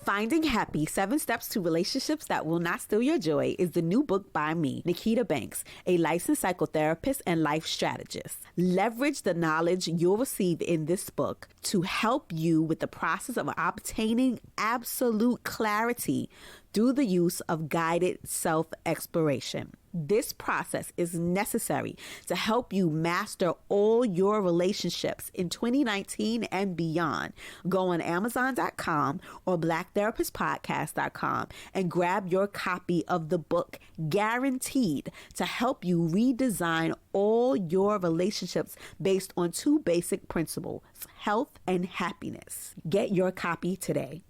Finding Happy, 7 Steps to Relationships That Will Not Steal Your Joy is the new book by me, Nikita Banks, a licensed psychotherapist and life strategist. Leverage the knowledge you'll receive in this book to help you with the process of obtaining absolute clarity through the use of guided self-exploration. This process is necessary to help you master all your relationships in 2019 and beyond. Go on Amazon.com or BlackTherapistPodcast.com and grab your copy of the book, guaranteed to help you redesign all your relationships based on 2 basic principles, health and happiness. Get your copy today.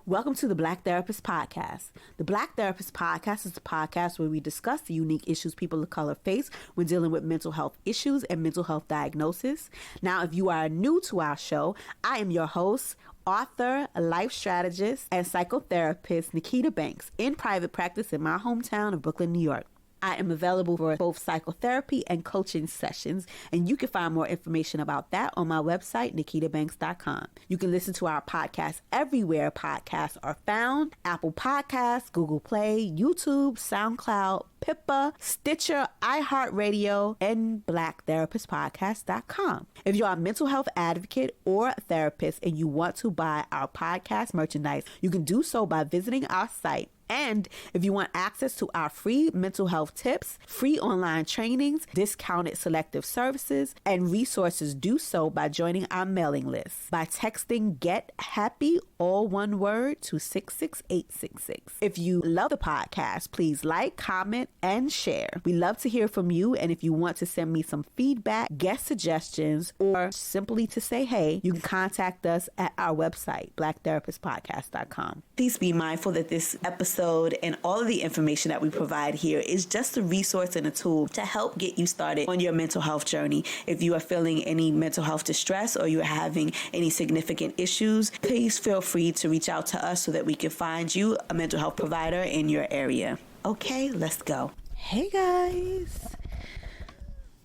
Welcome to the Black Therapist Podcast. The Black Therapist Podcast is a podcast where we discuss the unique issues people of color face when dealing with mental health issues and mental health diagnosis. Now, if you are new to our show, I am your host, author, life strategist, and psychotherapist Nikita Banks, in private practice in my hometown of Brooklyn, New York. I am available for both psychotherapy and coaching sessions, and you can find more information about that on my website, nikitabanks.com. You can listen to our podcast everywhere podcasts are found: Apple Podcasts, Google Play, YouTube, SoundCloud, Pippa, Stitcher, iHeartRadio, and BlackTherapistPodcast.com. If you're a mental health advocate or a therapist and you want to buy our podcast merchandise, you can do so by visiting our site. And if you want access to our free mental health tips, free online trainings, discounted selective services, and resources, do so by joining our mailing list by texting Get Happy, all one word, to 66866. If you love the podcast, please like, comment, and share. We love to hear from you. And if you want to send me some feedback, guest suggestions, or simply to say hey, you can contact us at our website, BlackTherapistPodcast.com. Please be mindful that this episode and all of the information that we provide here is just a resource and a tool to help get you started on your mental health journey. If you are feeling any mental health distress or you're having any significant issues, please feel free to reach out to us so that we can find you a mental health provider in your area. Okay, let's go. Hey guys,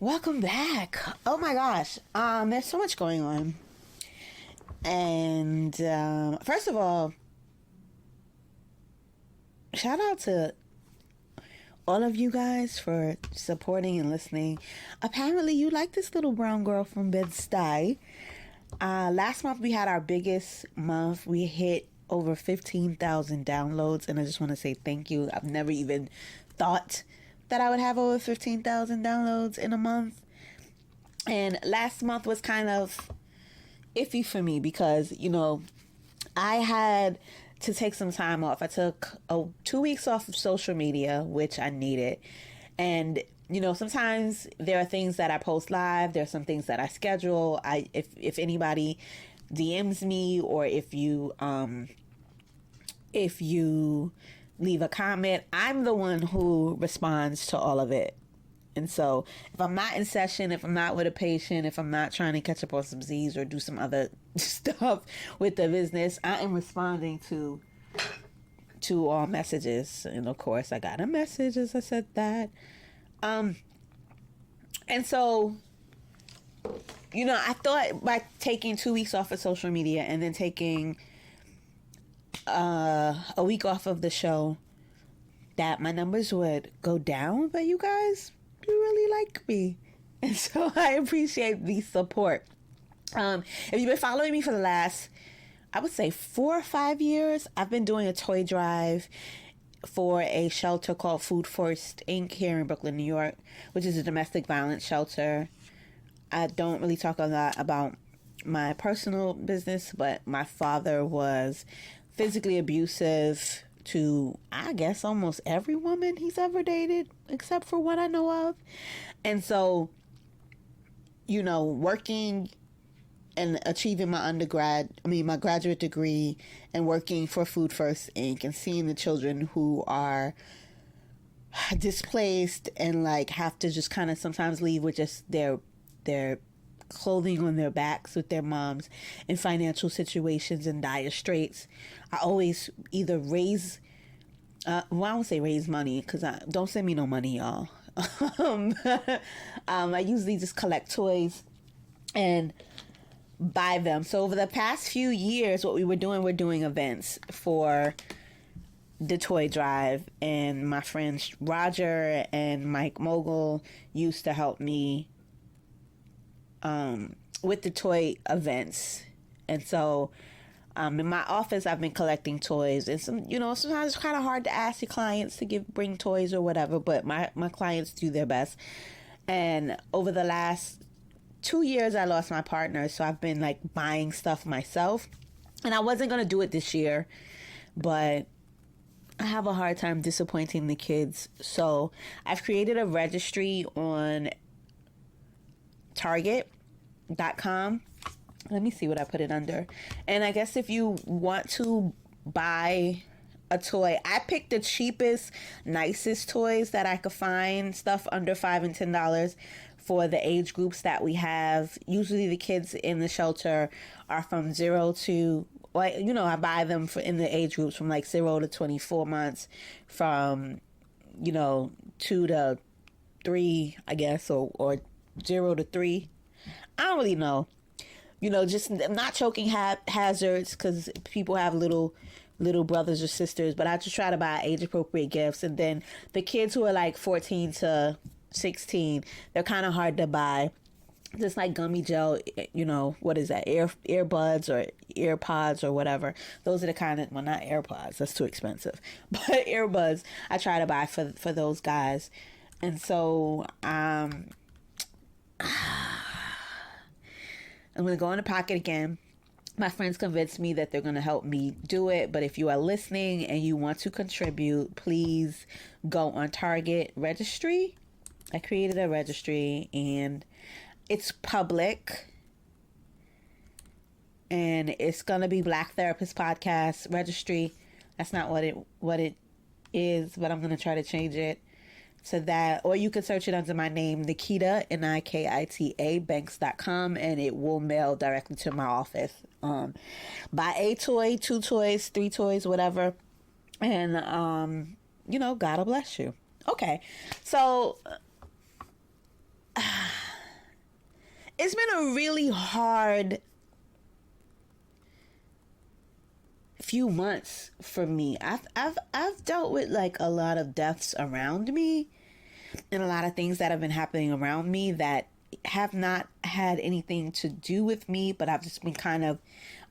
welcome back. Oh my gosh, there's so much going on. And first of all, shout out to all of you guys for supporting and listening. Apparently you like this little brown girl from Bed-Stuy. Last month we had our biggest month. We hit over 15,000 downloads, and I just want to say thank you. I've never even thought that I would have over 15,000 downloads in a month. And last month was kind of iffy for me because, you know, I had to take some time off. I took 2 weeks off of social media, which I needed. And, you know, sometimes there are things that I post live. There are some things that I schedule. If anybody DMs me, or if you leave a comment, I'm the one who responds to all of it. And so if I'm not in session, if I'm not with a patient, if I'm not trying to catch up on some Z's or do some other stuff with the business, I am responding to all messages. And of course, I got a message as I said that. And so, you know, I thought by taking 2 weeks off of social media and then taking a week off of the show, that my numbers would go down. But you guys, you really like me, and so I appreciate the support. If you've been following me for the last, I would say 4 or 5 years, I've been doing a toy drive for a shelter called Food First Inc. here in Brooklyn, New York, which is a domestic violence shelter. I don't really talk a lot about my personal business, but my father was physically abusive to, I guess, almost every woman he's ever dated, except for one I know of. And so, you know, working and achieving my my graduate degree and working for Food First Inc. and seeing the children who are displaced and like have to just kind of sometimes leave with just their clothing on their backs with their moms in financial situations and dire straits. I always either raise, I won't say raise money because don't send me no money, y'all. I usually just collect toys, and buy them. So over the past few years, what we're doing events for the toy drive, and my friends Roger and Mike Mogul used to help me with the toy events. And so in my office, I've been collecting toys, and sometimes it's kind of hard to ask your clients to bring toys or whatever, but my clients do their best. And over the last 2 years, I lost my partner, so I've been like buying stuff myself, and I wasn't going to do it this year, but I have a hard time disappointing the kids. So I've created a registry on Target.com. Let me see what I put it under. And I guess if you want to buy a toy, I picked the cheapest, nicest toys that I could find, stuff under $5 and $10 for the age groups that we have. Usually the kids in the shelter are from 0 to, I buy them in the age groups from like 0 to 24 months, from 2 to 3, I guess, or 0 to 3. I don't really know. Just not choking hazards, because people have little brothers or sisters, but I just try to buy age appropriate gifts. And then the kids who are like 14 to 16, they're kind of hard to buy. Just like gummy gel, what is that? Earbuds or earpods or whatever. Those are the kind of, well, not AirPods, that's too expensive, but earbuds I try to buy for those guys. And so I'm going to go in the pocket again. My friends convinced me that they're going to help me do it. But if you are listening and you want to contribute, please go on Target registry. I created a registry, and it's public. And it's going to be Black Therapist Podcast Registry. That's not what it is, but I'm going to try to change it to that. Or you can search it under my name, Nikita, Nikita, Banks.com, and it will mail directly to my office. Buy a toy, 2 toys, 3 toys, whatever. And, God bless you. Okay. So it's been a really hard few months for me. I've dealt with like a lot of deaths around me, and a lot of things that have been happening around me that have not had anything to do with me, but I've just been kind of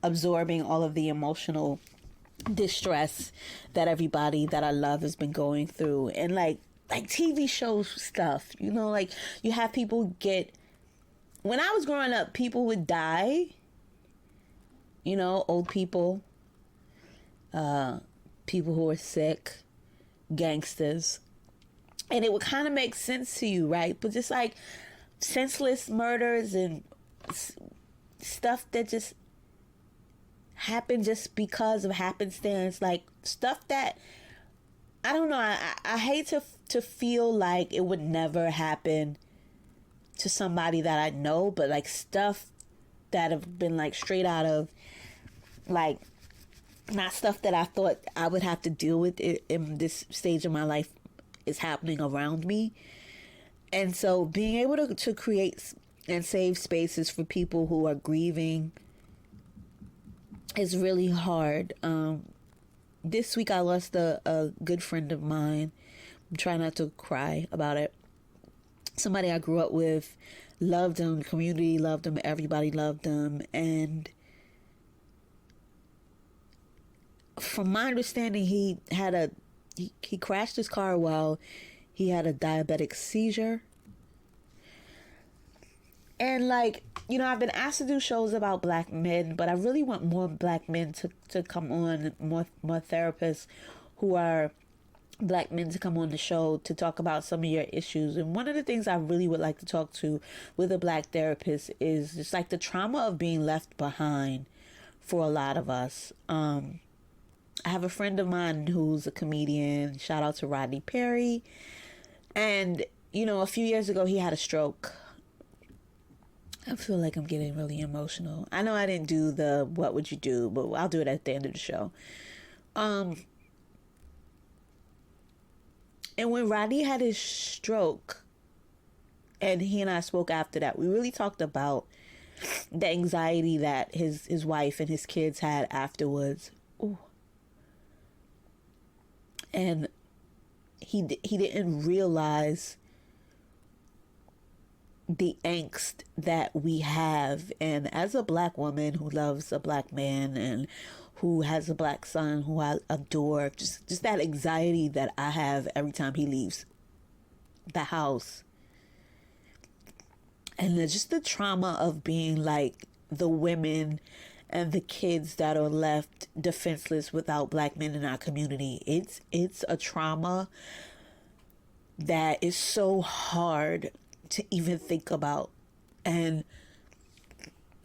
absorbing all of the emotional distress that everybody that I love has been going through. And like TV shows stuff, like you have people when I was growing up, people would die, old people, people who are sick, gangsters, and it would kind of make sense to you, right? But just like senseless murders and stuff that just happened just because of happenstance, like stuff that I don't know. I hate to feel like it would never happen to somebody that I know, but like stuff that have been like straight out of, like, not stuff that I thought I would have to deal with in this stage of my life is happening around me. And so being able to create and save spaces for people who are grieving is really hard. This week I lost a good friend of mine. I'm trying not to cry about it. Somebody I grew up with, loved him, the community loved him, everybody loved him. And from my understanding, he crashed his car while he had a diabetic seizure. And like, I've been asked to do shows about black men, but I really want more black men to come on, more therapists who are black men to come on the show to talk about some of your issues. And one of the things I really would like to talk to with a black therapist is just like the trauma of being left behind for a lot of us. I have a friend of mine who's a comedian. Shout out to Rodney Perry. And, a few years ago, he had a stroke. I feel like I'm getting really emotional. I know I didn't do the what would you do, but I'll do it at the end of the show. And when Rodney had his stroke, and he and I spoke after that, we really talked about the anxiety that his wife and his kids had afterwards. Ooh. And he didn't realize the angst that we have. And as a black woman who loves a black man and who has a black son who I adore, just that anxiety that I have every time he leaves the house. And just the trauma of being like the women and the kids that are left defenseless without black men in our community. It's a trauma that is so hard to even think about. And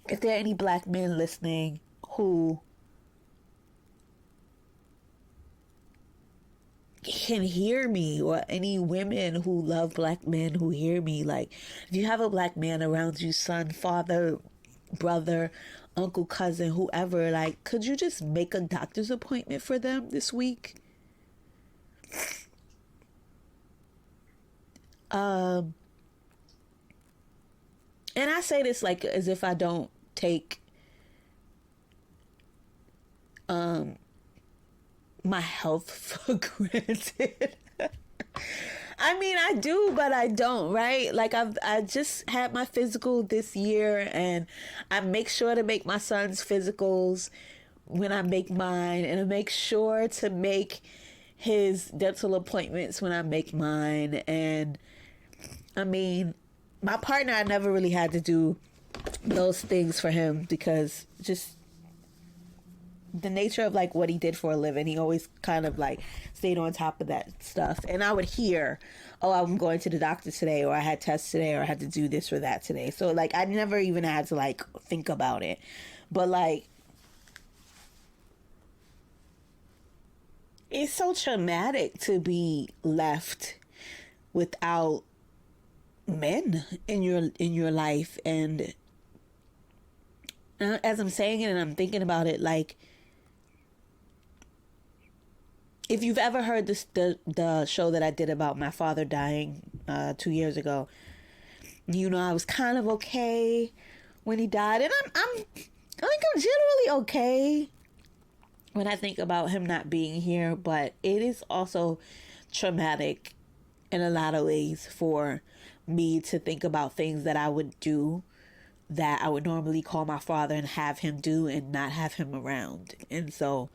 if there are any black men listening who can hear me, or any women who love black men who hear me, like, if you have a black man around you, son, father, brother, uncle, cousin, whoever, like, could you just make a doctor's appointment for them this week? And I say this like as if I don't take my health for granted. I mean, I do, but I don't, right? Like, I just had my physical this year, and I make sure to make my son's physicals when I make mine, and I make sure to make his dental appointments when I make mine. And I mean, my partner, I never really had to do those things for him because just the nature of like what he did for a living. He always kind of like stayed on top of that stuff. And I would hear, oh, I'm going to the doctor today, or I had tests today, or I had to do this or that today. So like I never even had to like think about it. But like, it's so traumatic to be left without men in your life. And as I'm saying it and I'm thinking about it, like, if you've ever heard the show that I did about my father dying 2 years ago, you know, I was kind of okay when he died, and I think I'm generally okay when I think about him not being here. But it is also traumatic in a lot of ways for me to think about things that I would do that I would normally call my father and have him do and not have him around. And so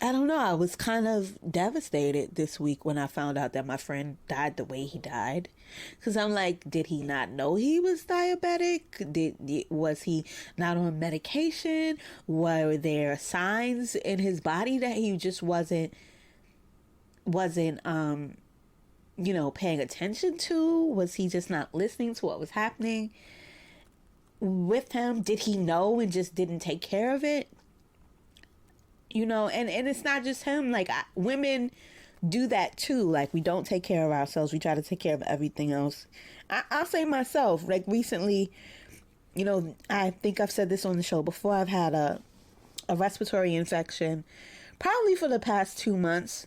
I don't know, I was kind of devastated this week when I found out that my friend died the way he died. Because I'm like, did he not know he was diabetic? Was he not on medication? Were there signs in his body that he just wasn't you know, paying attention to? Was he just not listening to what was happening with him? Did he know and just didn't take care of it? You know, and it's not just him. Like, women do that too. Like, we don't take care of ourselves. We try to take care of everything else. I'll say myself, like, recently, you know, I think I've said this on the show before, I've had a respiratory infection probably for the past 2 months.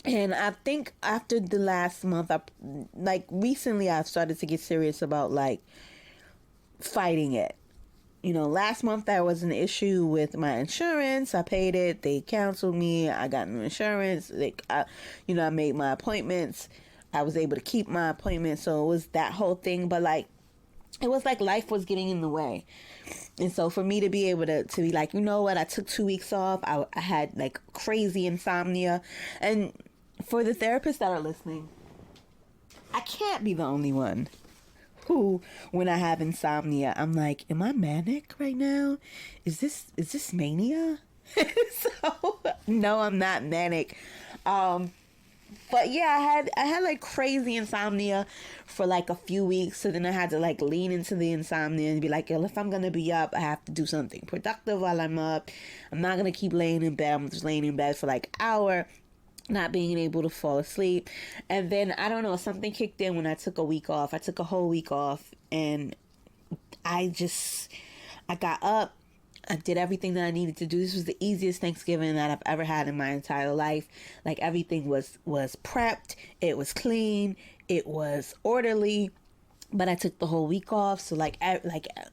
And I think after the last month, recently I've started to get serious about, like, fighting it. You know, last month there was an issue with my insurance. I paid it. They canceled me. I got new insurance. I made my appointments. I was able to keep my appointments. So it was that whole thing. But, like, it was like life was getting in the way. And so for me to be able to be like, you know what, I took 2 weeks off. I had, like, crazy insomnia. And for the therapists that are listening, I can't be the only one who, when I have insomnia, I'm like, am I manic right now? Is this mania? So no, I'm not manic. But yeah, I had like crazy insomnia for like a few weeks. So then I had to like lean into the insomnia and be like, yo, if I'm gonna be up, I have to do something productive while I'm up. I'm not gonna keep laying in bed. I'm just laying in bed for like an hour, not being able to fall asleep. And then, I don't know, something kicked in when I took a week off. I took a whole week off, and I got up. I did everything that I needed to do. This was the easiest Thanksgiving that I've ever had in my entire life. Like, everything was prepped. It was clean. It was orderly. but I took the whole week off. So I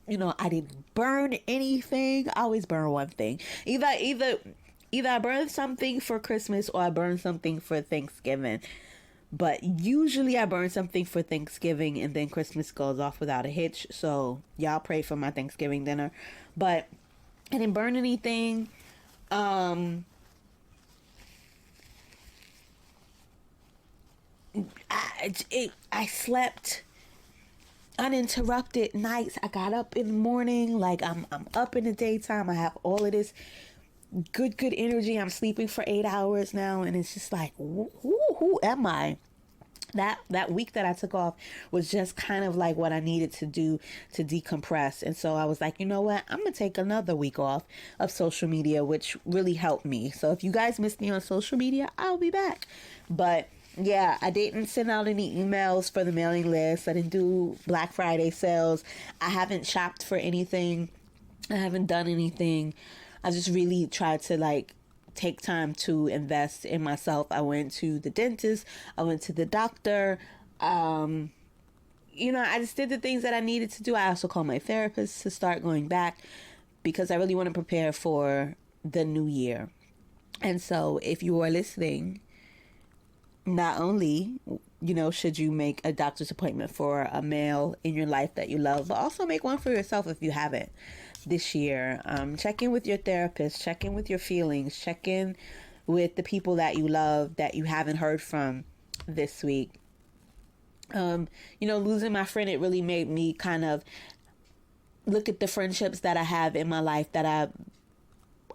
didn't burn anything. I always burn one thing. Either I burn something for Christmas or I burn something for Thanksgiving. But usually I burn something for Thanksgiving and then Christmas goes off without a hitch. So y'all pray for my Thanksgiving dinner. But I didn't burn anything. I slept uninterrupted nights. I got up in the morning, like I'm up in the daytime. I have all of this good energy. I'm sleeping for 8 hours now, and it's just like, who am I? That week that I took off was just kind of like what I needed to do to decompress. And so I was like, you know what? I'm going to take another week off of social media, which really helped me. So if you guys missed me on social media, I'll be back. But yeah, I didn't send out any emails for the mailing list. I didn't do Black Friday sales. I haven't shopped for anything. I haven't done anything. I just really tried to take time to invest in myself. I went to the dentist. I went to the doctor. I just did the things that I needed to do. I also called my therapist to start going back because I really want to prepare for the new year. And so if you are listening, not only, should you make a doctor's appointment for a male in your life that you love, but also make one for yourself if you haven't this year. Check in with your therapist, check in with your feelings, check in with the people that you love that you haven't heard from this week. Losing my friend, it really made me kind of look at the friendships that I have in my life that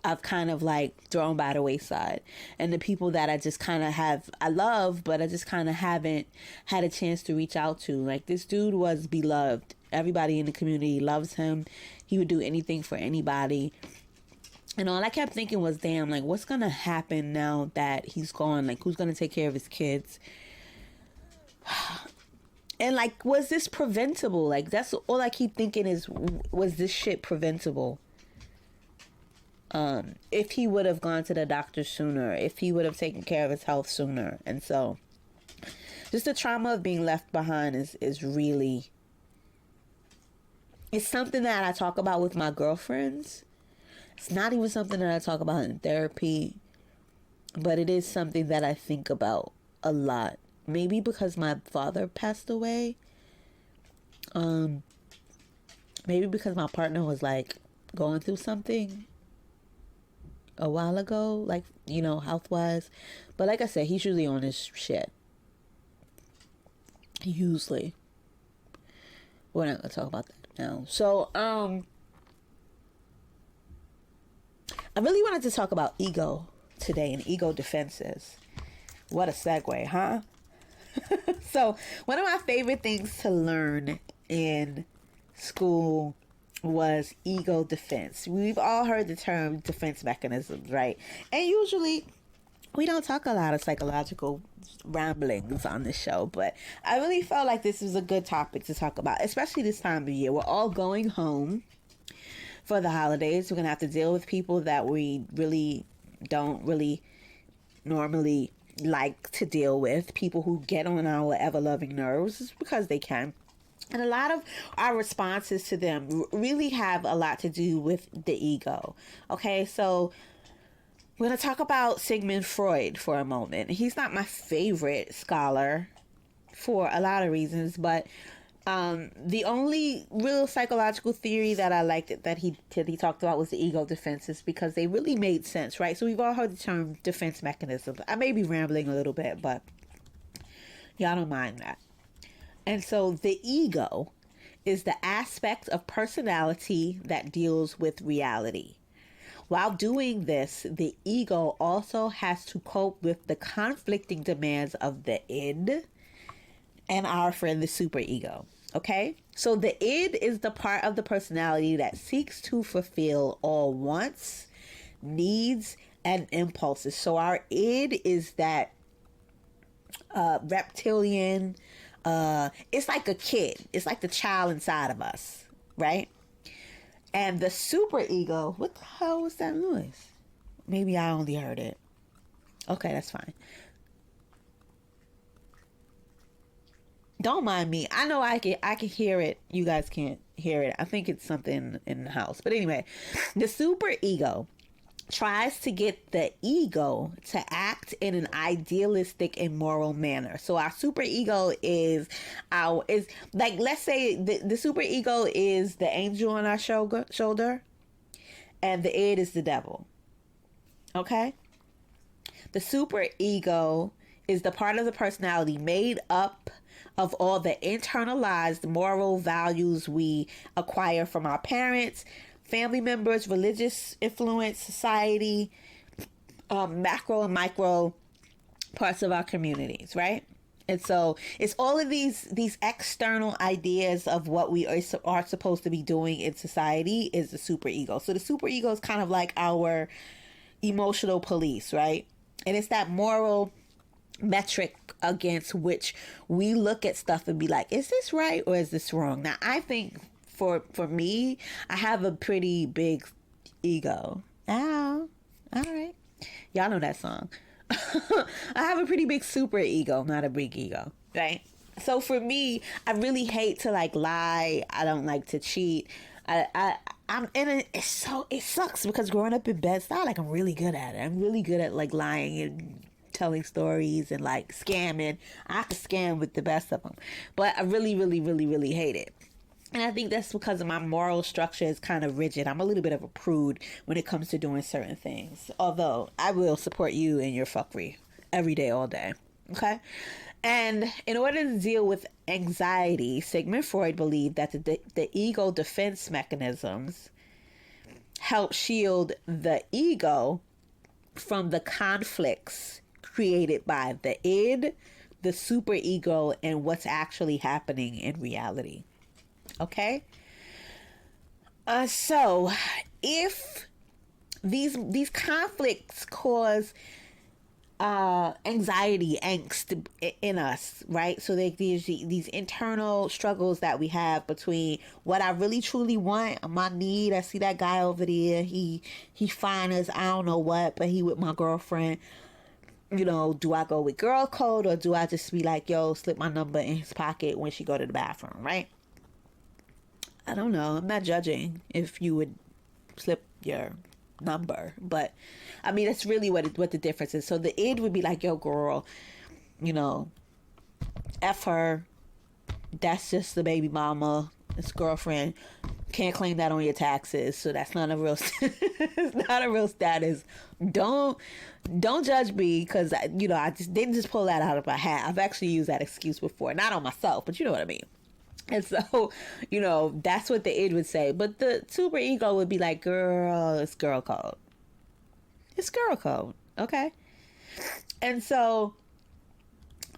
I've kind of thrown by the wayside, and the people that I just kind of I love, but I just kind of haven't had a chance to reach out to. Like, this dude was beloved. Everybody in the community loves him. He would do anything for anybody. And all I kept thinking was, damn, what's going to happen now that he's gone? Who's going to take care of his kids? And was this preventable? That's all I keep thinking is, was this shit preventable? If he would have gone to the doctor sooner, if he would have taken care of his health sooner. And so just the trauma of being left behind is really, it's something that I talk about with my girlfriends. It's not even something that I talk about in therapy, but it is something that I think about a lot. Maybe because my father passed away. Maybe because my partner was going through something a while ago, health wise. But like I said, he's usually on his shit. Usually. We're not gonna talk about that now. So, I really wanted to talk about ego today and ego defenses. What a segue, huh? So, one of my favorite things to learn in school was ego defense. We've all heard the term defense mechanisms, right? And usually we don't talk a lot of psychological ramblings on this show, but I really felt like this was a good topic to talk about, especially this time of year. We're all going home for the holidays. We're going to have to deal with people that we really don't really normally like to deal with, people who get on our ever-loving nerves because they can. And a lot of our responses to them really have a lot to do with the ego. Okay, so we're going to talk about Sigmund Freud for a moment. He's not my favorite scholar for a lot of reasons, but the only real psychological theory that I liked that he talked about was the ego defenses, because they really made sense, right? So we've all heard the term defense mechanism. I may be rambling a little bit, but y'all don't mind that. And so the ego is the aspect of personality that deals with reality. While doing this, the ego also has to cope with the conflicting demands of the id and our friend, the superego. Okay? So the id is the part of the personality that seeks to fulfill all wants, needs, and impulses. So our id is that reptilian, it's like a kid. It's like the child inside of us, right? And the superego, what the hell was that noise? Maybe I only heard it. Okay, that's fine. Don't mind me. I know I can hear it. You guys can't hear it. I think it's something in the house. But anyway, the super ego tries to get the ego to act in an idealistic and moral manner. So our super ego is like, let's say the super ego is the angel on our shoulder, and the id is the devil. Okay? The super ego is the part of the personality made up of all the internalized moral values we acquire from our parents, family members, religious influence, society, macro and micro parts of our communities, right? And so it's all of these external ideas of what we are supposed to be doing in society is the super ego. So the super ego is kind of like our emotional police, right? And it's that moral metric against which we look at stuff and be like, is this right or is this wrong? Now, I think for me, I have a pretty big ego. Ow. All right. Y'all know that song. I have a pretty big super ego, not a big ego, right? So for me, I really hate to like lie. I don't like to cheat. I'm in it. It sucks because growing up in Bed-Stuy, like I'm really good at it. I'm really good at like lying and telling stories and like scamming. I can scam with the best of them, but I really, really, really, really hate it. And I think that's because of my moral structure is kind of rigid. I'm a little bit of a prude when it comes to doing certain things. Although I will support you in your fuckery every day, all day. Okay? And in order to deal with anxiety, Sigmund Freud believed that the ego defense mechanisms help shield the ego from the conflicts created by the id, the superego, and what's actually happening in reality. Okay? So if these conflicts cause anxiety, angst in us, right? So there's these internal struggles that we have between what I really truly want, my need. I see that guy over there, he fine as I don't know what, but he with my girlfriend. You know, do I go with girl code or do I just be like, yo, slip my number in his pocket when she go to the bathroom, right? I don't know. I'm not judging if you would slip your number, but I mean, that's really what the difference is. So the id would be like, yo, girl, you know, F her. That's just the baby mama. It's girlfriend. Can't claim that on your taxes. So that's not a real, it's not a real status. Don't judge me because, you know, I just didn't just pull that out of my hat. I've actually used that excuse before. Not on myself, but you know what I mean. And so, you know, that's what the id would say. But the super ego would be like, girl, it's girl code. It's girl code. Okay. And so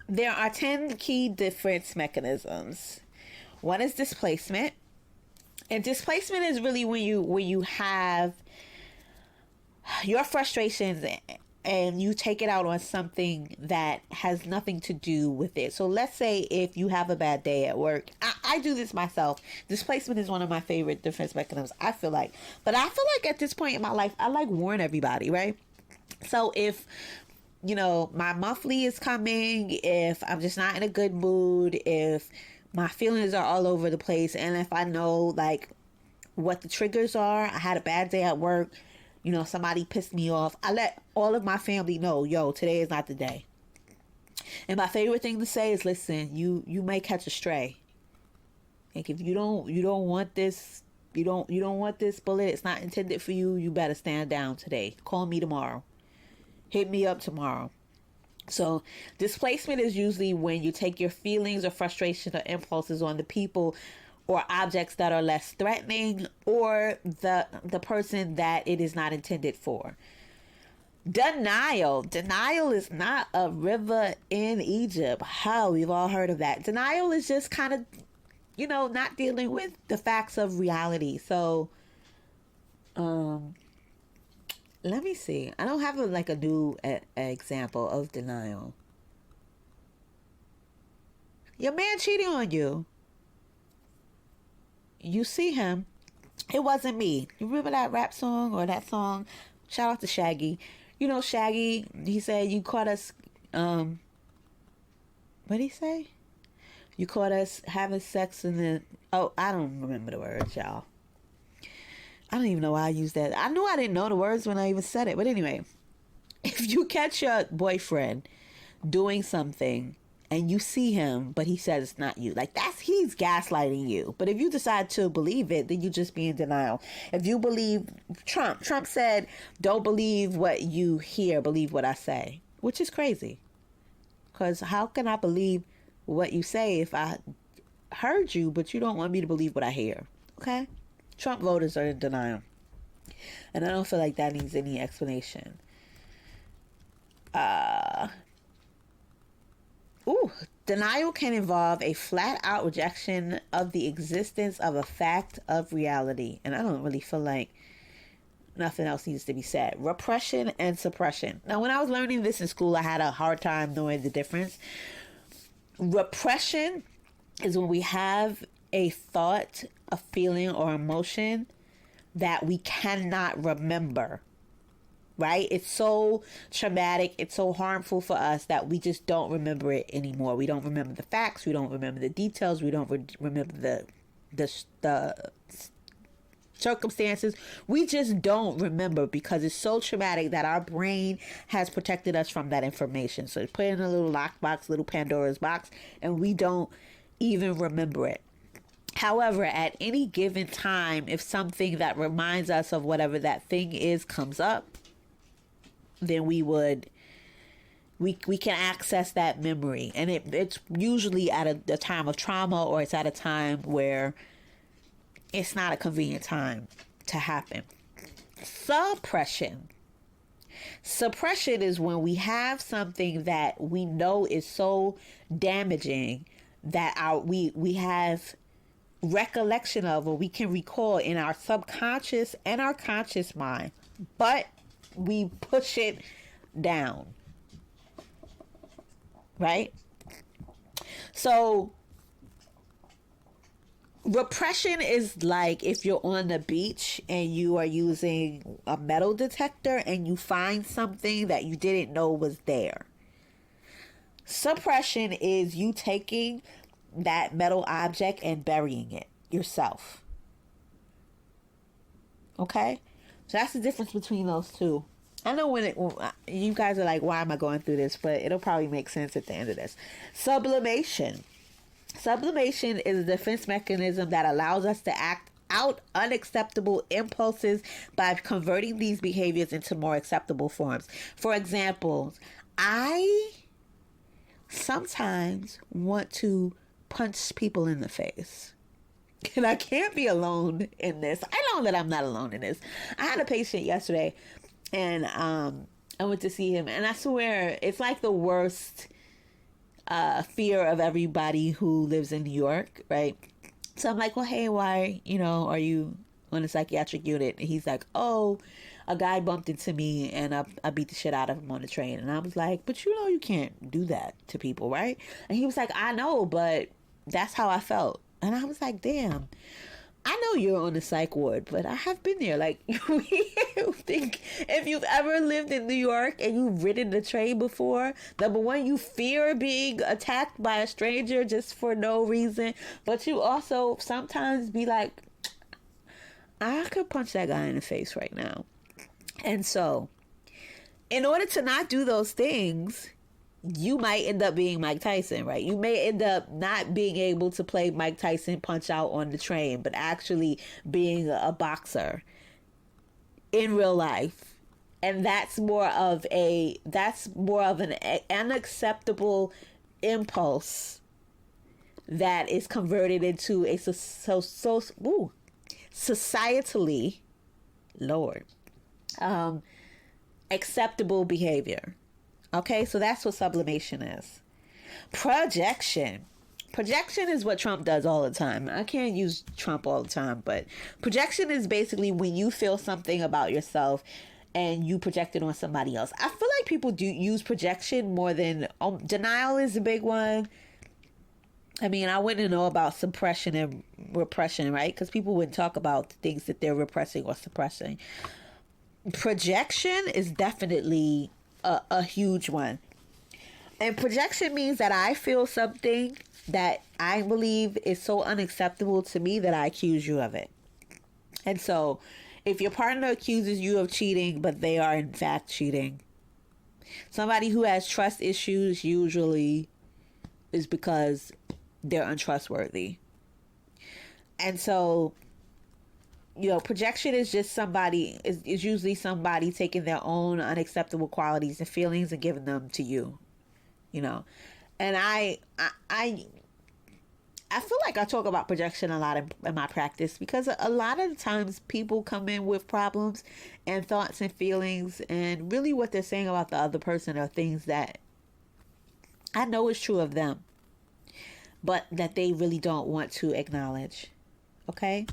there are 10 key difference mechanisms. One is displacement. And displacement is really when you have your frustrations and you take it out on something that has nothing to do with it. So let's say if you have a bad day at work. I do this myself. Displacement is one of my favorite defense mechanisms, I feel like. But I feel like at this point in my life, I like warn everybody, right? So if, you know, my monthly is coming, if I'm just not in a good mood, if my feelings are all over the place, and if I know like what the triggers are, I had a bad day at work, you know, somebody pissed me off, I let all of my family know, yo, today is not the day. And my favorite thing to say is, listen, you may catch a stray. Like if you don't want this, you don't want this bullet, it's not intended for you, you better stand down today. Call me tomorrow. Hit me up tomorrow. So displacement is usually when you take your feelings or frustration or impulses on the people or objects that are less threatening or the person that it is not intended for. Denial is not a river in Egypt. How we've all heard of that. Denial is just kind of, you know, not dealing with the facts of reality. So let me see. I don't have a new example of denial. Your man cheating on you. You see him. It wasn't me. You remember that rap song or that song? Shout out to Shaggy. You know Shaggy, he said, you caught us, what did he say? You caught us having sex in the... Oh, I don't remember the words, y'all. I don't even know why I used that. I knew I didn't know the words when I even said it. But anyway, if you catch your boyfriend doing something and you see him, but he says it's not you, like he's gaslighting you. But if you decide to believe it, then you just be in denial. If you believe Trump said, don't believe what you hear, believe what I say, which is crazy. Because how can I believe what you say if I heard you, but you don't want me to believe what I hear? Okay? Trump voters are in denial. And I don't feel like that needs any explanation. Denial can involve a flat-out rejection of the existence of a fact of reality. And I don't really feel like nothing else needs to be said. Repression and suppression. Now, when I was learning this in school, I had a hard time knowing the difference. Repression is when we have a thought, a feeling, or emotion that we cannot remember. Right? It's so traumatic, it's so harmful for us that we just don't remember it anymore. We don't remember the facts, we don't remember the details, we don't remember the circumstances. We just don't remember because it's so traumatic that our brain has protected us from that information. So it's put in a little lockbox, little Pandora's box, and we don't even remember it. However, at any given time, if something that reminds us of whatever that thing is comes up, then we can access that memory. And it's usually at a time of trauma, or it's at a time where it's not a convenient time to happen. Suppression is when we have something that we know is so damaging that we have recollection of, or we can recall in our subconscious and our conscious mind, but we push it down, right? So repression is like if you're on the beach and you are using a metal detector and you find something that you didn't know was there. Suppression is you taking that metal object and burying it yourself. Okay? So that's the difference between those two. I know when you guys are like, why am I going through this? But it'll probably make sense at the end of this. Sublimation. Sublimation is a defense mechanism that allows us to act out unacceptable impulses by converting these behaviors into more acceptable forms. For example, I sometimes want to punch people in the face. And I can't be alone in this. I know that I'm not alone in this. I had a patient yesterday, and I went to see him, and I swear it's like the worst fear of everybody who lives in New York, right? So I'm like, well, hey, why, are you on a psychiatric unit? And he's like, oh, a guy bumped into me and I beat the shit out of him on the train. And I was like, but you can't do that to people, right? And he was like, I know, but that's how I felt. And I was like, damn, I know you're on the psych ward, but I have been there. Like, think if you've ever lived in New York and you've ridden the train before, number one, you fear being attacked by a stranger just for no reason. But you also sometimes be like, I could punch that guy in the face right now. And so, in order to not do those things, you might end up being Mike Tyson, right? You may end up not being able to play Mike Tyson punch out on the train, but actually being a boxer in real life. And that's more of an unacceptable impulse that is converted into a societally, Lord, acceptable behavior. Okay, so that's what sublimation is. Projection. Projection is what Trump does all the time. I can't use Trump all the time, but projection is basically when you feel something about yourself and you project it on somebody else. I feel like people do use projection more than denial is a big one. I mean, I wouldn't know about suppression and repression, right? Because people wouldn't talk about the things that they're repressing or suppressing. Projection is definitely a huge one. And projection means that I feel something that I believe is so unacceptable to me that I accuse you of it. And so, if your partner accuses you of cheating, but they are in fact cheating, somebody who has trust issues usually is because they're untrustworthy. And so, projection is just somebody, is usually somebody taking their own unacceptable qualities and feelings and giving them to you, And I feel like I talk about projection a lot in my practice, because a lot of the times people come in with problems and thoughts and feelings, and really what they're saying about the other person are things that I know is true of them, but that they really don't want to acknowledge. Okay?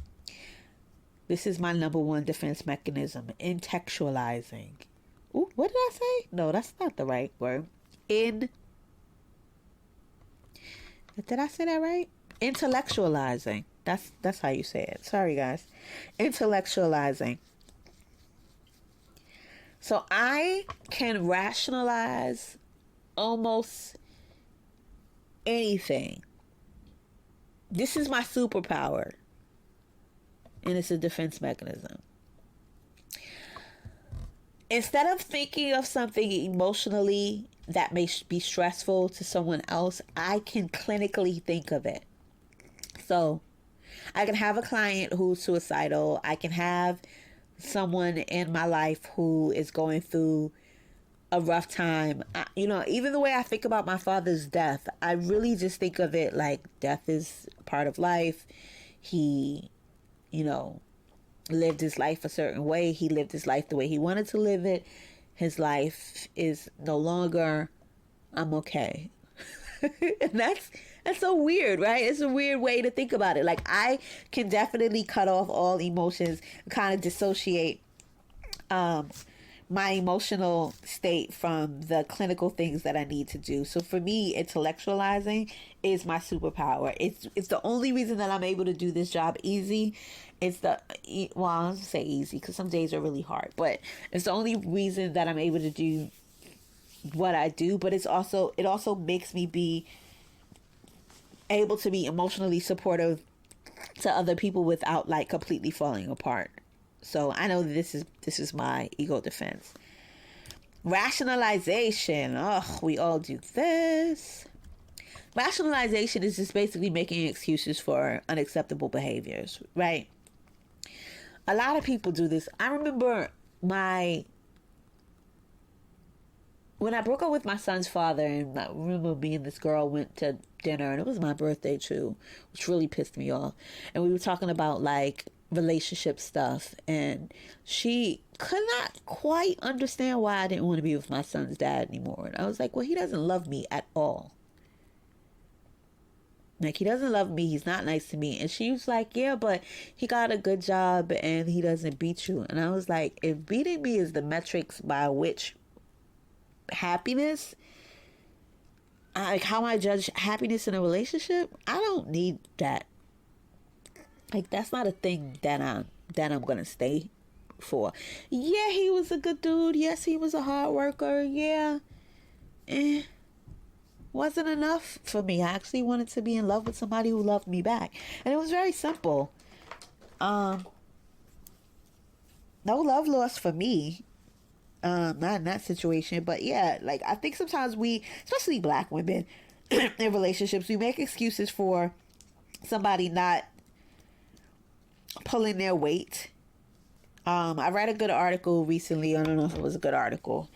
This is my number one defense mechanism, intellectualizing. Ooh, what did I say? No, that's not the right word. Did I say that right? Intellectualizing. That's how you say it. Sorry, guys. Intellectualizing. So I can rationalize almost anything. This is my superpower. And it's a defense mechanism. Instead of thinking of something emotionally that may be stressful to someone else, I can clinically think of it. So I can have a client who's suicidal. I can have someone in my life who is going through a rough time. Even the way I think about my father's death, I really just think of it like death is part of life. He, lived his life a certain way. He lived his life the way he wanted to live it. His life is no longer. I'm okay. And that's so weird, right? It's a weird way to think about it. Like, I can definitely cut off all emotions, kind of dissociate my emotional state from the clinical things that I need to do. So for me, intellectualizing is my superpower. It's the only reason that I'm able to do this job easy. I don't say easy because some days are really hard, but it's the only reason that I'm able to do what I do. But it also makes me be able to be emotionally supportive to other people without like completely falling apart. So I know this is my ego defense. Rationalization. Oh, we all do this. Rationalization is just basically making excuses for unacceptable behaviors, right? A lot of people do this. I remember when I broke up with my son's father, and I remember me and this girl went to dinner, and it was my birthday too, which really pissed me off. And we were talking about like relationship stuff, and she could not quite understand why I didn't want to be with my son's dad anymore. And I was like, well, he doesn't love me at all. Like, he doesn't love me. He's not nice to me. And she was like, yeah, but he got a good job and he doesn't beat you. And I was like, if beating me is the metrics by which happiness, like how I judge happiness in a relationship, I don't need that. Like, that's not a thing that I'm going to stay for. Yeah, he was a good dude. Yes, he was a hard worker. Yeah. Wasn't enough for me. I actually wanted to be in love with somebody who loved me back. And it was very simple. No love lost for me. Not in that situation. But yeah, like, I think sometimes we, especially black women in relationships, we make excuses for somebody not pulling their weight. I read a good article recently. I don't know if it was a good article.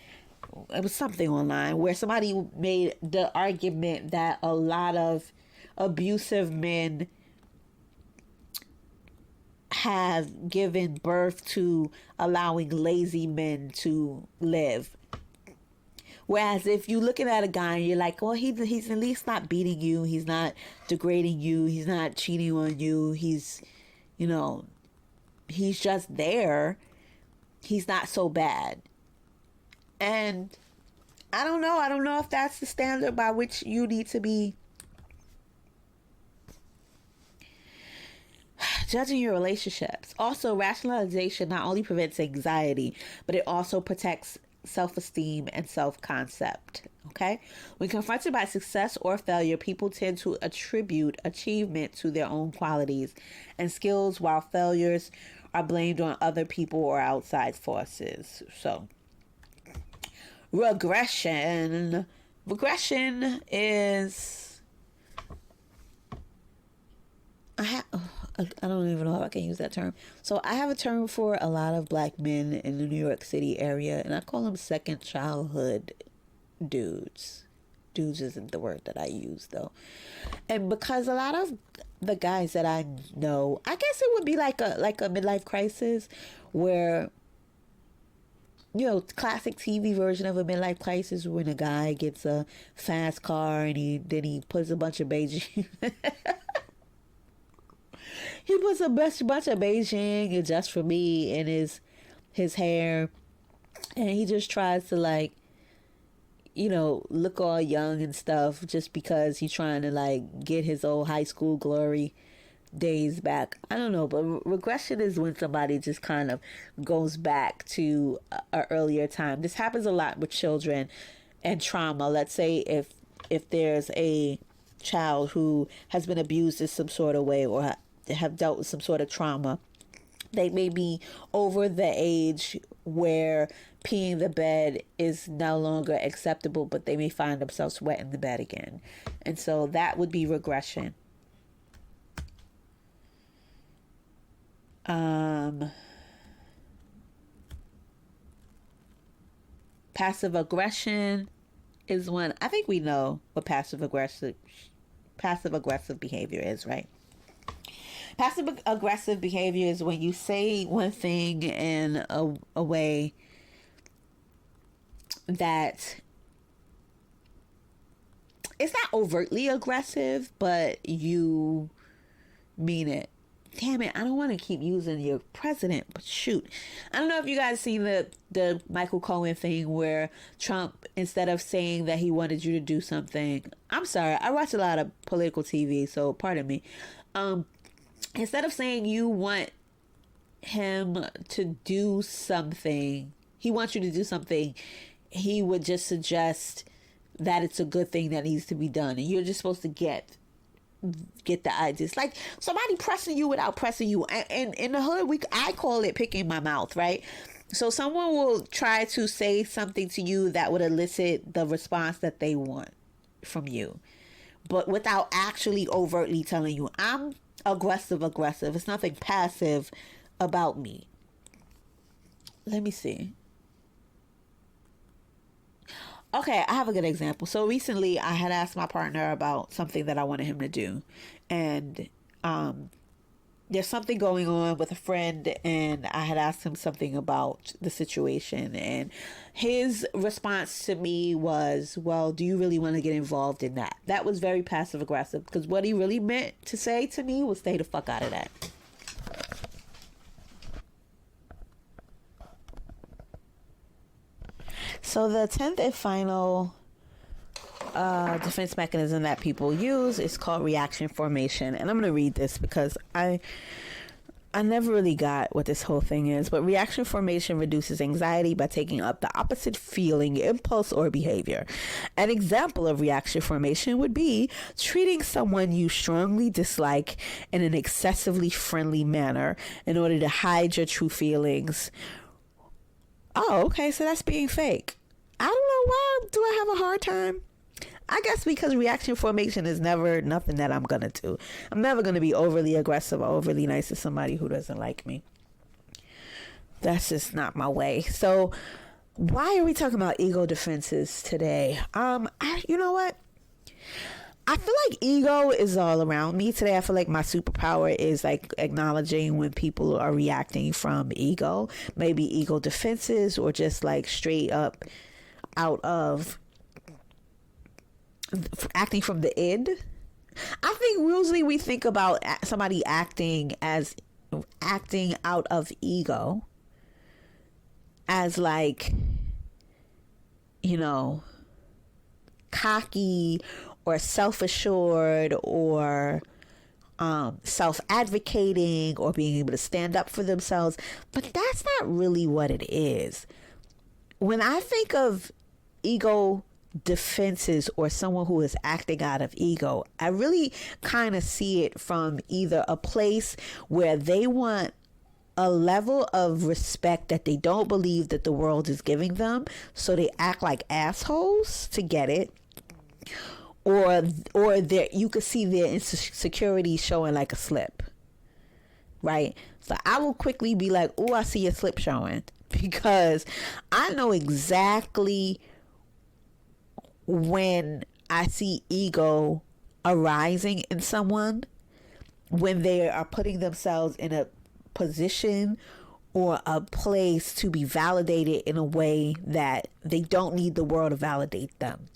It was something online where somebody made the argument that a lot of abusive men have given birth to allowing lazy men to live. Whereas if you're looking at a guy and you're like, well, he's at least not beating you, he's not degrading you, he's not cheating on you, he's just there, he's not so bad. And I don't know if that's the standard by which you need to be judging your relationships. Also, rationalization not only prevents anxiety, but it also protects self-esteem, and self-concept. Okay? When confronted by success or failure, people tend to attribute achievement to their own qualities and skills, while failures are blamed on other people or outside forces. So, regression. Regression is... I don't even know how I can use that term. So I have a term for a lot of black men in the New York City area, and I call them second childhood dudes. Dudes isn't the word that I use, though. And because a lot of the guys that I know, I guess it would be like a midlife crisis, where, you know, classic TV version of a midlife crisis, when a guy gets a fast car and he puts a bunch of Beijing he puts a bunch of Beijing and Just For Me in his hair, and he just tries to, like, you know, look all young and stuff, just because he's trying to, like, get his old high school glory days back. I don't know, but regression is when somebody just kind of goes back to an earlier time. This happens a lot with children and trauma. Let's say if there's a child who has been abused in some sort of way, or have dealt with some sort of trauma, they may be over the age where peeing the bed is no longer acceptable, but they may find themselves wet in the bed again. And so that would be regression. Passive aggression is when, I think we know what passive aggressive behavior is, right? Passive aggressive behavior is when you say one thing in a way that it's not overtly aggressive, but you mean it. Damn it, I don't want to keep using your president, but shoot. I don't know if you guys seen the Michael Cohen thing, where Trump, instead of saying that he wanted you to do something, I'm sorry, I watch a lot of political TV, so pardon me. Instead of saying you want him to do something, he wants you to do something, he would just suggest that it's a good thing that needs to be done, and you're just supposed to get the ideas. Like somebody pressing you without pressing you. And in the hood, I call it picking my mouth, right? So someone will try to say something to you that would elicit the response that they want from you, but without actually overtly telling you, I'm aggressive. It's nothing passive about me. Let me see. Okay, I have a good example. So recently I had asked my partner about something that I wanted him to do. And there's something going on with a friend, and I had asked him something about the situation. And his response to me was, well, do you really want to get involved in that? That was very passive aggressive, because what he really meant to say to me was stay the fuck out of that. So the 10th and final defense mechanism that people use is called reaction formation. And I'm going to read this because I never really got what this whole thing is. But reaction formation reduces anxiety by taking up the opposite feeling, impulse, or behavior. An example of reaction formation would be treating someone you strongly dislike in an excessively friendly manner in order to hide your true feelings. Oh, okay, so that's being fake. I don't know, why do I have a hard time? I guess because reaction formation is never nothing that I'm going to do. I'm never going to be overly aggressive or overly nice to somebody who doesn't like me. That's just not my way. So why are we talking about ego defenses today? You know what? I feel like ego is all around me today. I feel like my superpower is like acknowledging when people are reacting from ego, maybe ego defenses, or just like straight up out of acting from the id. I think usually we think about somebody acting out of ego as like, you know, cocky or self-assured or self-advocating or being able to stand up for themselves. But that's not really what it is. when I think of ego defenses or someone who is acting out of ego, I really kind of see it from either a place where they want a level of respect that they don't believe that the world is giving them, so they act like assholes to get it, or you could see their insecurity showing like a slip, right? So I will quickly be like, oh, I see your slip showing, because I know exactly when I see ego arising in someone, when they are putting themselves in a position or a place to be validated in a way that they don't need the world to validate them.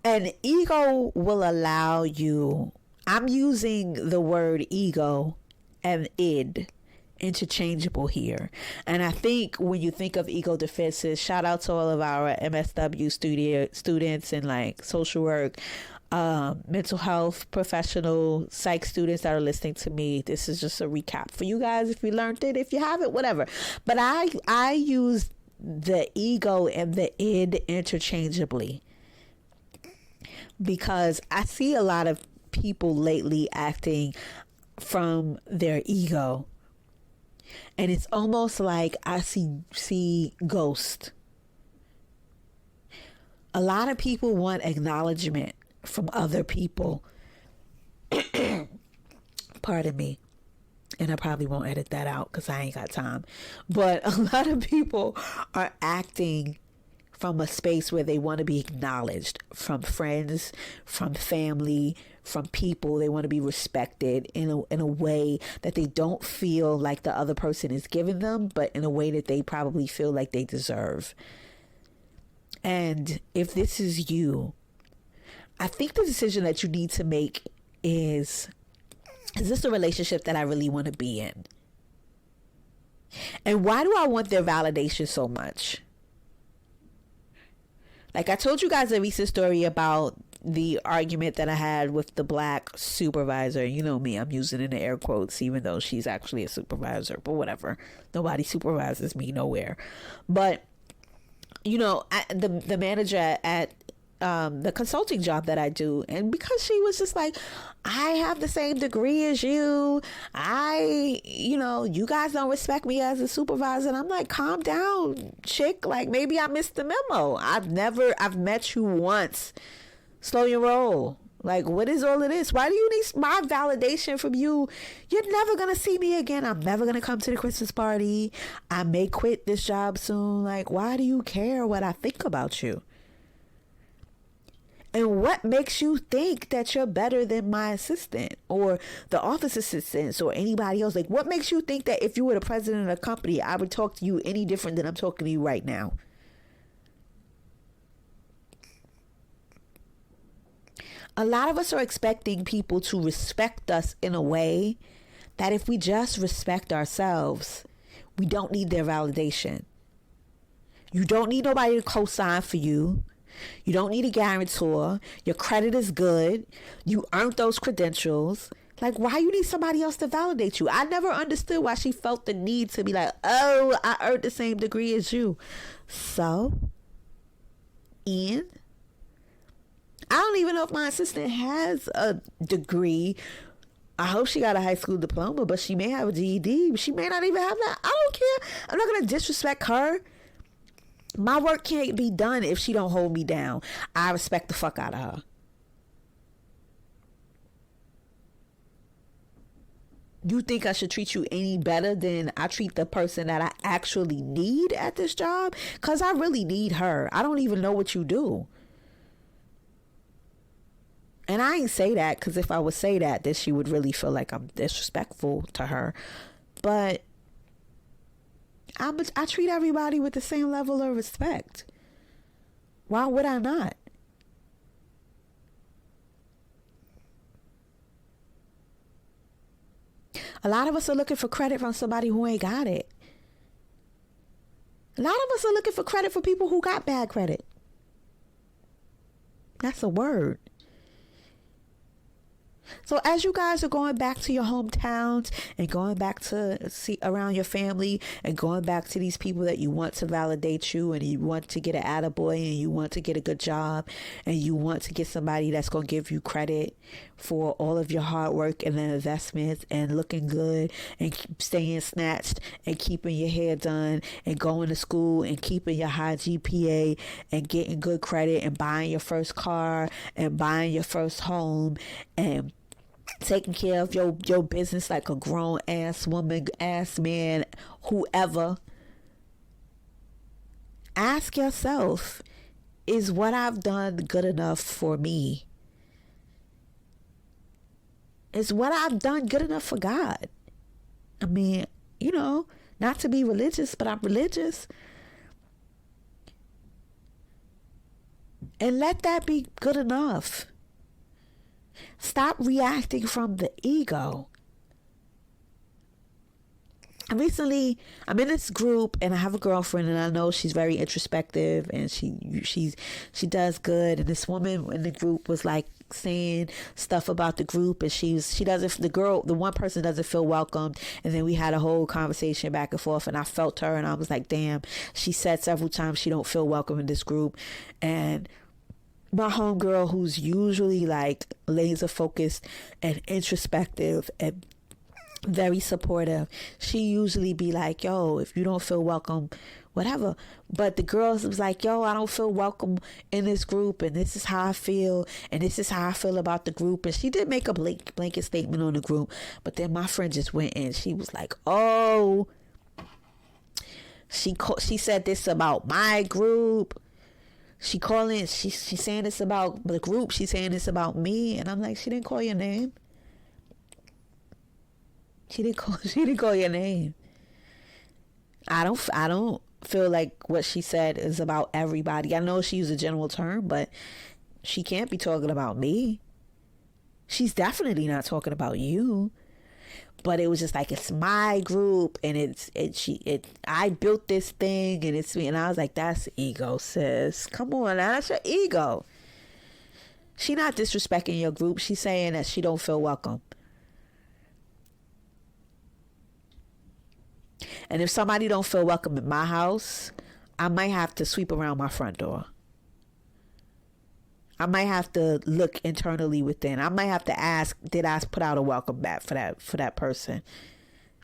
And ego will allow you, I'm using the word ego and id interchangeable here. And I think when you think of ego defenses, shout out to all of our MSW students and like social work, mental health professional, psych students that are listening to me. This is just a recap for you guys if you learned it. If you haven't, whatever. But I use the ego and the id interchangeably, because I see a lot of people lately acting from their ego, and it's almost like I see ghosts. A lot of people want acknowledgement from other people. Pardon me. And I probably won't edit that out because I ain't got time. But a lot of people are acting from a space where they want to be acknowledged from friends, from family, from people. They want to be respected in a way that they don't feel like the other person is giving them, but in a way that they probably feel like they deserve. And if this is you, I think the decision that you need to make is this a relationship that I really want to be in? And why do I want their validation so much? Like I told you guys a recent story about the argument that I had with the black supervisor. You know me, I'm using it in air quotes, even though she's actually a supervisor, but whatever. Nobody supervises me nowhere. But, you know, the manager at the consulting job that I do, and because she was just like, I have the same degree as you, you guys don't respect me as a supervisor. And I'm like, calm down, chick. Like, maybe I missed the memo. I've met you once. Slow your roll. Like, what is all of this? Why do you need my validation from you? You're never going to see me again. I'm never going to come to the Christmas party. I may quit this job soon. Like, why do you care what I think about you? And what makes you think that you're better than my assistant or the office assistants or anybody else? Like, what makes you think that if you were the president of a company, I would talk to you any different than I'm talking to you right now? A lot of us are expecting people to respect us in a way that if we just respect ourselves, we don't need their validation. You don't need nobody to co-sign for you. You don't need a guarantor. Your credit is good. You earned those credentials. Like, why you need somebody else to validate you? I never understood why she felt the need to be like, oh, I earned the same degree as you. So, Ian, I don't even know if my assistant has a degree. I hope she got a high school diploma, but she may have a GED. She may not even have that. I don't care. I'm not going to disrespect her. My work can't be done if she don't hold me down. I respect the fuck out of her. You think I should treat you any better than I treat the person that I actually need at this job? Because I really need her. I don't even know what you do. And I ain't say that because if I would say that, then she would really feel like I'm disrespectful to her. But I treat everybody with the same level of respect. Why would I not? A lot of us are looking for credit from somebody who ain't got it. A lot of us are looking for credit for people who got bad credit. That's a word. So as you guys are going back to your hometowns and going back to see around your family and going back to these people that you want to validate you and you want to get an attaboy and you want to get a good job and you want to get somebody that's going to give you credit for all of your hard work and the investments and looking good and staying snatched and keeping your hair done and going to school and keeping your high GPA and getting good credit and buying your first car and buying your first home and taking care of your business like a grown ass woman, ass man, whoever. Ask yourself, is what I've done good enough for me? Is what I've done good enough for God? I mean, you know, not to be religious, but I'm religious. And let that be good enough. Stop reacting from the ego. Recently, I'm in this group and I have a girlfriend and I know she's very introspective and she does good. And this woman in the group was like saying stuff about the group and the one person doesn't feel welcomed. And then we had a whole conversation back and forth and I felt her and I was like, damn, she said several times she don't feel welcome in this group. And my homegirl, who's usually like laser focused and introspective and very supportive, she usually be like, yo, if you don't feel welcome, whatever. But the girls was like, yo, I don't feel welcome in this group and this is how I feel and this is how I feel about the group. And she did make a blanket statement on the group, but then my friend just went in. She was like, oh, she said this about my group. She's saying this about the group. She's saying this about me. And I'm like, she didn't call your name. She didn't call your name. I don't feel like what she said is about everybody. I know she used a general term, but she can't be talking about me. She's definitely not talking about you. But it was just like, it's my group and I built this thing and it's me. And I was like, that's ego, sis. Come on, that's your ego. She not disrespecting your group. She's saying that she don't feel welcome. And if somebody don't feel welcome in my house, I might have to sweep around my front door. I might have to look internally within. I might have to ask, did I put out a welcome back for that person?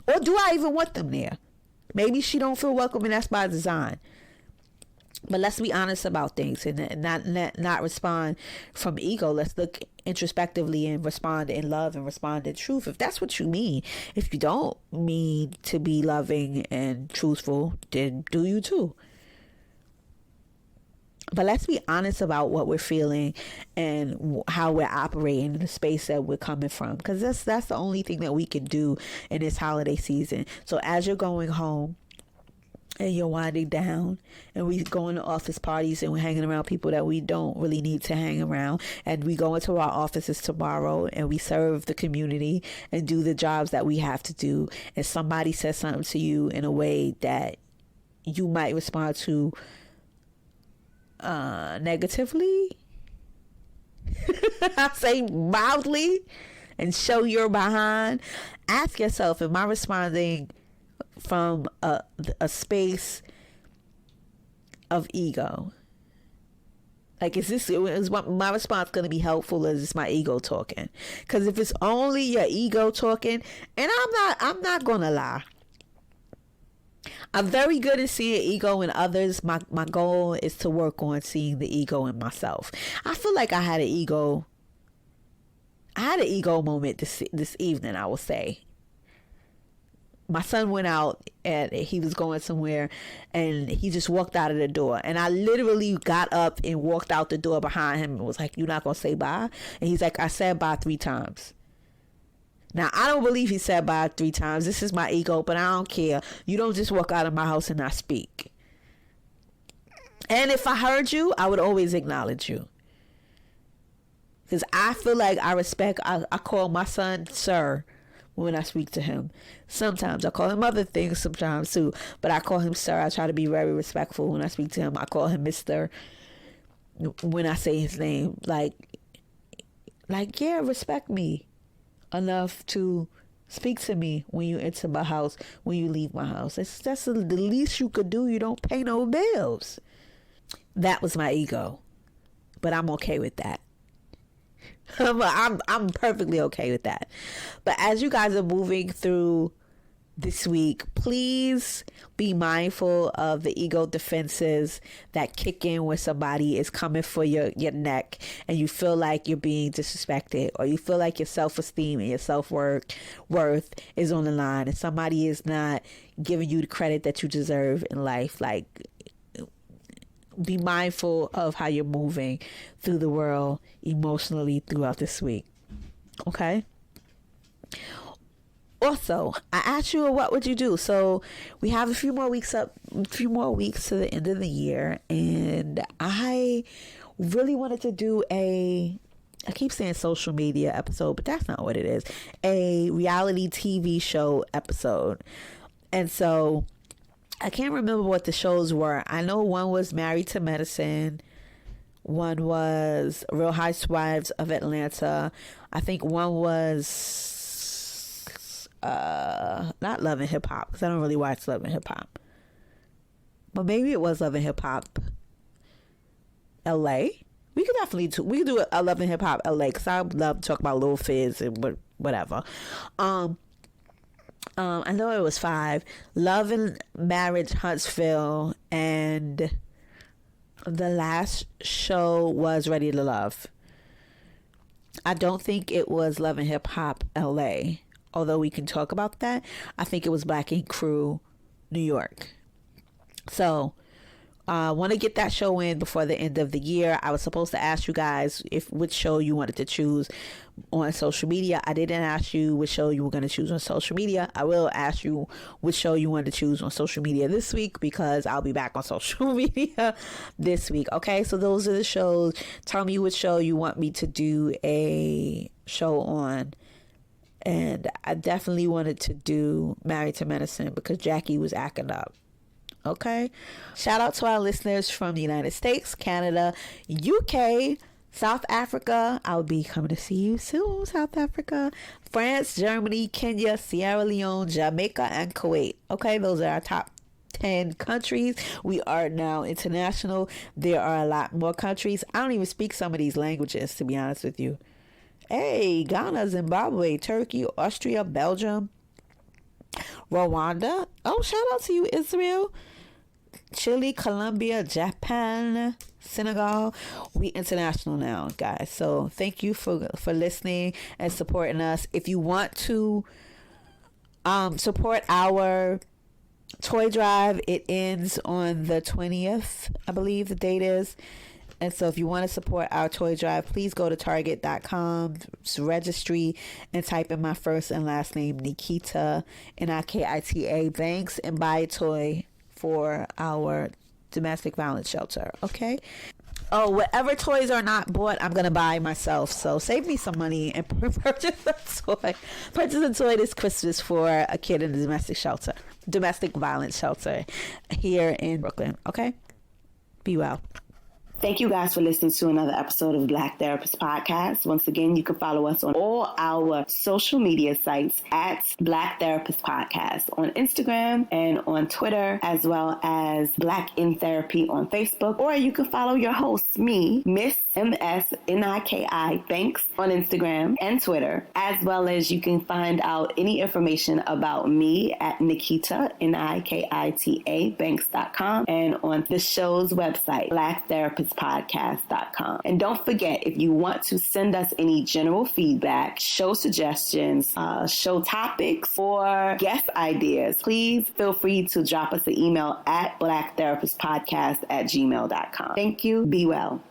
Or do I even want them there? Maybe she don't feel welcome and that's by design. But let's be honest about things and not respond from ego. Let's look introspectively and respond in love and respond in truth. If that's what you mean. If you don't mean to be loving and truthful, then do you too. But let's be honest about what we're feeling and how we're operating in the space that we're coming from. Because that's the only thing that we can do in this holiday season. So as you're going home and you're winding down and we going to office parties and we're hanging around people that we don't really need to hang around, and we go into our offices tomorrow and we serve the community and do the jobs that we have to do, and somebody says something to you in a way that you might respond to negatively, I say mildly, and show your behind. Ask yourself, am I responding from a space of ego? Like, is my response going to be helpful, or is this my ego talking? Because if it's only your ego talking, and I'm not going to lie, I'm very good at seeing ego in others. My goal is to work on seeing the ego in myself. I feel like I had an ego moment this evening, I will say. My son went out and he was going somewhere and he just walked out of the door. And I literally got up and walked out the door behind him and was like, "You're not going to say bye?" And he's like, "I said bye 3 times. Now, I don't believe he said bye 3 times. This is my ego, but I don't care. You don't just walk out of my house and not speak. And if I heard you, I would always acknowledge you. Because I feel like I call my son sir when I speak to him. Sometimes I call him other things sometimes too, but I call him sir. I try to be very respectful when I speak to him. I call him Mr. when I say his name. Like, yeah, respect me. enough to speak to me when you enter my house, when you leave my house. That's the least you could do. You don't pay no bills. That was my ego, but I'm okay with that. I'm perfectly okay with that. But as you guys are moving through this week, please be mindful of the ego defenses that kick in when somebody is coming for your neck and you feel like you're being disrespected, or you feel like your self-esteem and your self-worth is on the line and somebody is not giving you the credit that you deserve in life. Like, be mindful of how you're moving through the world emotionally throughout this week. Okay? Also, I asked you, what would you do? So we have a few more weeks to the end of the year, and I really wanted to do I keep saying social media episode, but that's not what it is. A reality TV show episode. And so I can't remember what the shows were. I know one was Married to Medicine. One was Real Housewives of Atlanta. I think one was not Love and Hip Hop, because I don't really watch Love and Hip Hop. But maybe it was Love and Hip Hop LA. We could do a Love and Hip Hop LA, because I love to talk about Lil Fizz and whatever. I know it was 5. Love and Marriage Huntsville, and the last show was Ready to Love. I don't think it was Love and Hip Hop LA, although we can talk about that. I think it was Black Ink Crew New York. So I want to get that show in before the end of the year. I was supposed to ask you guys which show you wanted to choose on social media. I didn't ask you which show you were going to choose on social media. I will ask you which show you wanted to choose on social media this week, because I'll be back on social media this week. Okay, so those are the shows. Tell me which show you want me to do a show on. And I definitely wanted to do Married to Medicine because Jackie was acting up. Okay. Shout out to our listeners from the United States, Canada, UK, South Africa. I'll be coming to see you soon, South Africa, France, Germany, Kenya, Sierra Leone, Jamaica, and Kuwait. Okay, those are our top 10 countries. We are now international. There are a lot more countries. I don't even speak some of these languages, to be honest with you. Hey, Ghana, Zimbabwe, Turkey, Austria, Belgium, Rwanda. Oh, shout out to you, Israel. Chile, Colombia, Japan, Senegal. We international now, guys. So thank you for listening and supporting us. If you want to support our toy drive, it ends on the 20th, I believe the date is. And so if you want to support our toy drive, please go to target.com, registry, and type in my first and last name, Nikita, Nikita Banks, and buy a toy for our domestic violence shelter. Okay? Oh, whatever toys are not bought, I'm going to buy myself. So save me some money and purchase a toy. Purchase a toy this Christmas for a kid in the domestic violence shelter here in Brooklyn. Okay? Be well. Thank you guys for listening to another episode of Black Therapist Podcast. Once again, you can follow us on all our social media sites at Black Therapist Podcast on Instagram and on Twitter, as well as Black in Therapy on Facebook. Or you can follow your host, me, Miss Niki Banks, on Instagram and Twitter, as well as you can find out any information about me at Nikita, Nikita Banks.com, and on the show's website, blacktherapistpodcast.com. And don't forget, if you want to send us any general feedback, show suggestions, show topics, or guest ideas, please feel free to drop us an email at blacktherapistpodcast@gmail.com. Thank you. Be well.